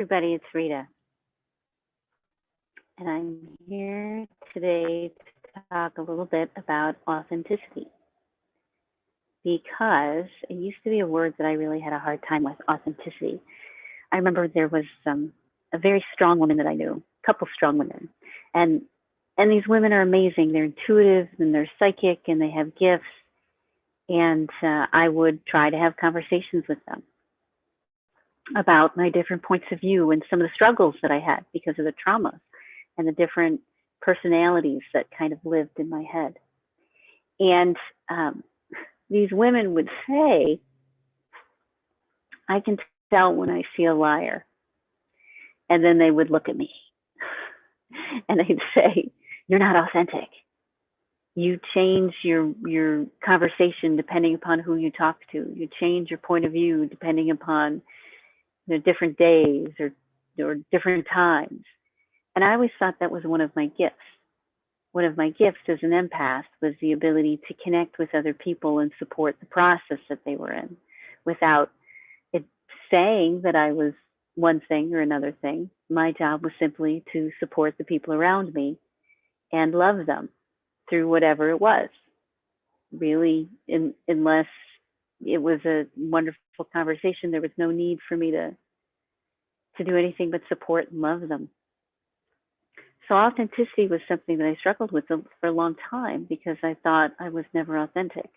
Everybody, it's Rita, and I'm here today to talk a little bit about authenticity because it used to be a word that I really had a hard time with, authenticity. I remember there was a very strong woman that I knew, a couple strong women, and and these women are amazing. They're intuitive and they're psychic and they have gifts, and I would try to have conversations with them about my different points of view and some of the struggles that I had because of the traumas and the different personalities that kind of lived in my head. And these women would say, I can tell when I see a liar. And then they would look at me and they'd say, you're not authentic. You change your conversation depending upon who you talk to. You change your point of view depending upon the different days or different times. And I always thought that was one of my gifts. One of my gifts as an empath was the ability to connect with other people and support the process that they were in without it saying that I was one thing or another thing. My job was simply to support the people around me and love them through whatever it was. Really, unless it was a wonderful conversation, there was no need for me to do anything but support and love them. So authenticity was something that I struggled with for a long time because I thought I was never authentic.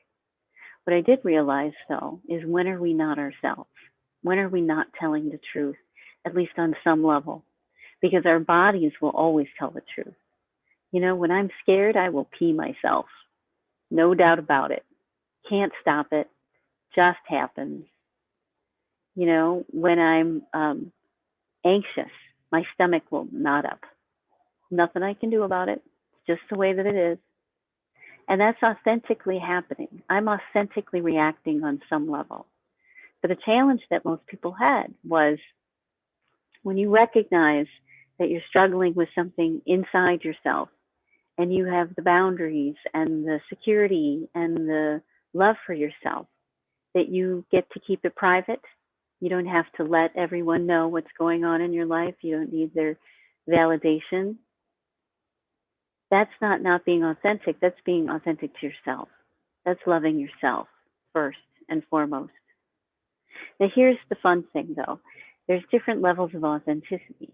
What I did realize, though, is when are we not ourselves? When are we not telling the truth, at least on some level? Because our bodies will always tell the truth. You know, when I'm scared, I will pee myself. No doubt about it. Can't stop it. Just happens. You know, when I'm anxious, my stomach will knot up. Nothing I can do about it. It's just the way that it is. And that's authentically happening. I'm authentically reacting on some level. But the challenge that most people had was when you recognize that you're struggling with something inside yourself and you have the boundaries and the security and the love for yourself, that you get to keep it private. You don't have to let everyone know what's going on in your life. You don't need their validation. That's not being authentic. That's being authentic to yourself. That's loving yourself first and foremost. Now, here's the fun thing though there's different levels of authenticity.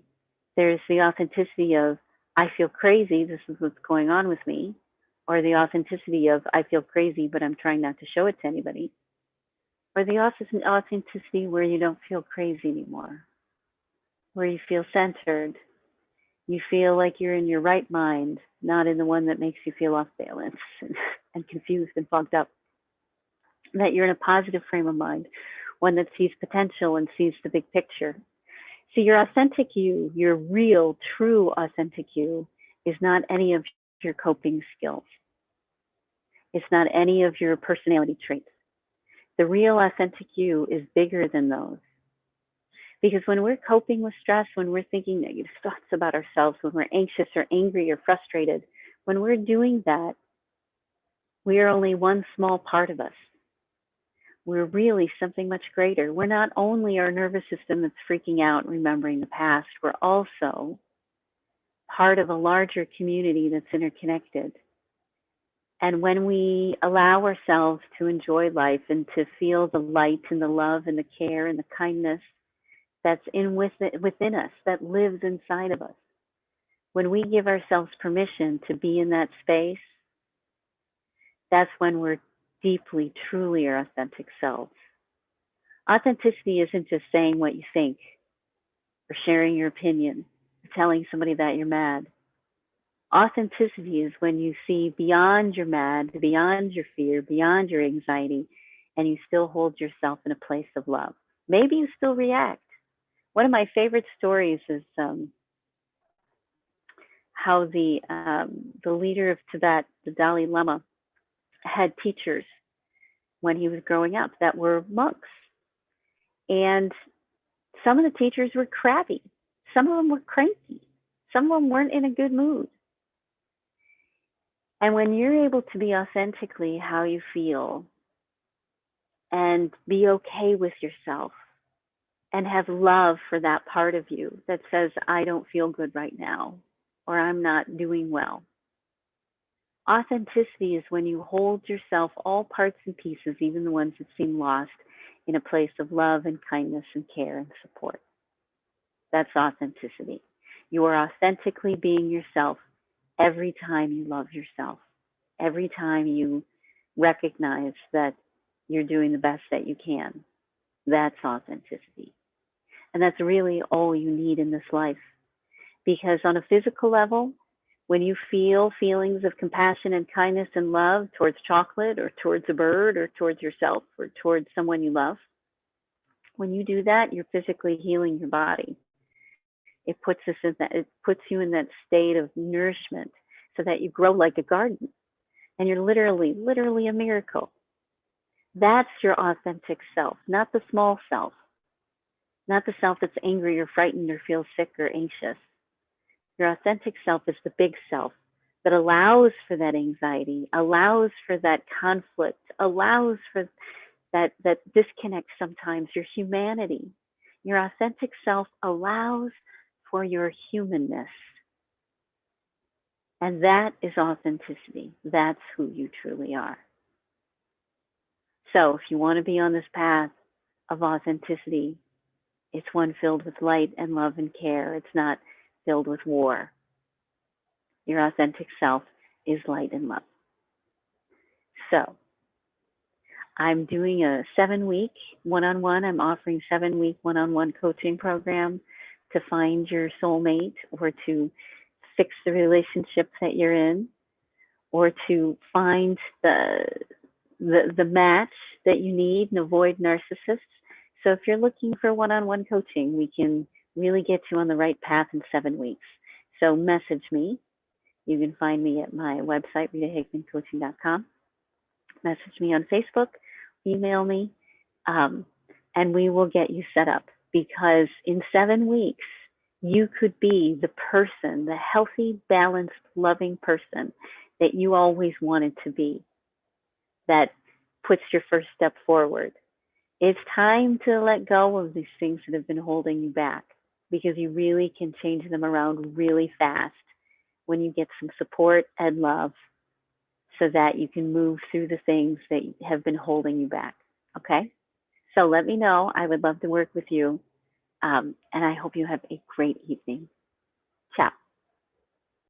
There's the authenticity of, I feel crazy, this is what's going on with me, or the authenticity of, I feel crazy, but I'm trying not to show it to anybody, or the authenticity where you don't feel crazy anymore, where you feel centered. You feel like you're in your right mind, not in the one that makes you feel off balance and confused and fogged up. That you're in a positive frame of mind, one that sees potential and sees the big picture. See, your authentic you, your real, true authentic you, is not any of your coping skills. It's not any of your personality traits. The real authentic you is bigger than those. Because when we're coping with stress, when we're thinking negative thoughts about ourselves, when we're anxious or angry or frustrated, when we're doing that, we are only one small part of us. We're really something much greater. We're not only our nervous system that's freaking out, remembering the past, we're also part of a larger community that's interconnected. And when we allow ourselves to enjoy life and to feel the light and the love and the care and the kindness that's within us, that lives inside of us, when we give ourselves permission to be in that space, that's when we're deeply, truly our authentic selves. Authenticity isn't just saying what you think or sharing your opinion or telling somebody that you're mad. Authenticity is when you see beyond your mad, beyond your fear, beyond your anxiety, and you still hold yourself in a place of love. Maybe you still react. One of my favorite stories is how the leader of Tibet, the Dalai Lama, had teachers when he was growing up that were monks. And some of the teachers were crabby. Some of them were cranky. Some of them weren't in a good mood. And when you're able to be authentically how you feel and be okay with yourself and have love for that part of you that says, I don't feel good right now, or I'm not doing well. Authenticity is when you hold yourself, all parts and pieces, even the ones that seem lost, in a place of love and kindness and care and support. That's authenticity. You are authentically being yourself every time you love yourself, every time you recognize that you're doing the best that you can. That's authenticity. And that's really all you need in this life. Because on a physical level, when you feel feelings of compassion and kindness and love towards chocolate or towards a bird or towards yourself or towards someone you love, when you do that, you're physically healing your body. It puts you in that state of nourishment so that you grow like a garden and you're literally a miracle. That's your authentic self, not the small self, not the self that's angry or frightened or feels sick or anxious. Your authentic self is the big self that allows for that anxiety, allows for that conflict, allows for that disconnect sometimes, your humanity. Your authentic self allows for your humanness. And that is authenticity. That's who you truly are. So if you want to be on this path of authenticity, it's one filled with light and love and care. It's not filled with war. Your authentic self is light and love. So I'm doing a 7-week one-on-one. I'm offering 7-week one-on-one coaching program to find your soulmate or to fix the relationship that you're in or to find the match that you need and avoid narcissists. So if you're looking for one-on-one coaching, we can really get you on the right path in 7 weeks. So message me. You can find me at my website, ritahigmancoaching.com. Message me on Facebook, email me, and we will get you set up. Because in 7 weeks, you could be the person, the healthy, balanced, loving person that you always wanted to be, that puts your first step forward. It's time to let go of these things that have been holding you back because you really can change them around really fast when you get some support and love so that you can move through the things that have been holding you back. Okay? So let me know. I would love to work with you. And I hope you have a great evening.